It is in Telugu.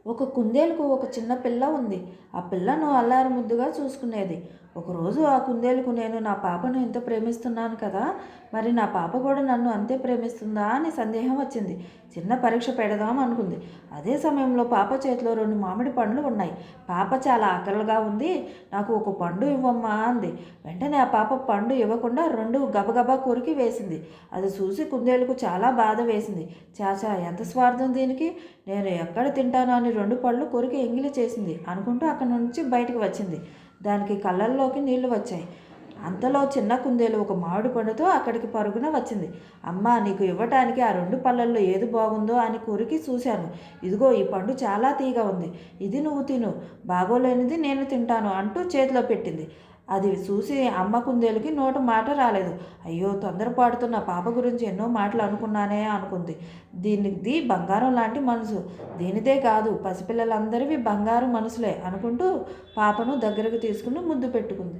ఒక కుందేలుకు ఒక చిన్న పిల్ల ఉంది. ఆ పిల్లను అల్లారు ముద్దుగా చూసుకునేది. ఒకరోజు ఆ కుందేలుకు నేను నా పాపను ఎంత ప్రేమిస్తున్నాను కదా, మరి నా పాప కూడా నన్ను అంతే ప్రేమిస్తుందా అని సందేహం వచ్చింది. చిన్న పరీక్ష పెడదాం అనుకుంది. అదే సమయంలో పాప చేతిలో 2 మామిడి పండ్లు ఉన్నాయి. పాప చాలా ఆకలిగా ఉంది. నాకు ఒక పండు ఇవ్వమ్మా అంది. వెంటనే ఆ పాప పండు ఇవ్వకుండా 2 గబగబా కొరికి వేసింది. అది చూసి కుందేలుకు చాలా బాధ వేసింది. చాచా, ఎంత స్వార్థం దీనికి! నేను ఎక్కడ తింటాను అని 2 పళ్ళు కొరికి ఎంగిలి చేసింది అనుకుంటూ అక్కడి నుంచి బయటకు వచ్చింది. దానికి కళ్ళల్లోకి నీళ్లు వచ్చాయి. అంతలో చిన్న కుందేలు ఒక మామిడి పండుతో అక్కడికి పరుగున వచ్చింది. అమ్మా, నీకు ఇవ్వటానికి ఆ 2 పళ్ళల్లో ఏది బాగుందో అని కొరికి చూశాను. ఇదిగో ఈ పండు చాలా తీగా ఉంది. ఇది నువ్వు తిను, బాగోలేనిది నేను తింటాను అంటూ చేతిలో పెట్టింది. అది చూసి అమ్మ కుందేలుకి నోట మాట రాలేదు. అయ్యో, తొందరపాటుతో నా పాప గురించి ఎన్నో మాటలు అనుకున్నానే అనుకుంది. దీనిది బంగారం లాంటి మనసు, దీనిదే కాదు పసిపిల్లలందరివి బంగారు మనసులే అనుకుంటూ పాపను దగ్గరకు తీసుకుని ముద్దు పెట్టుకుంది.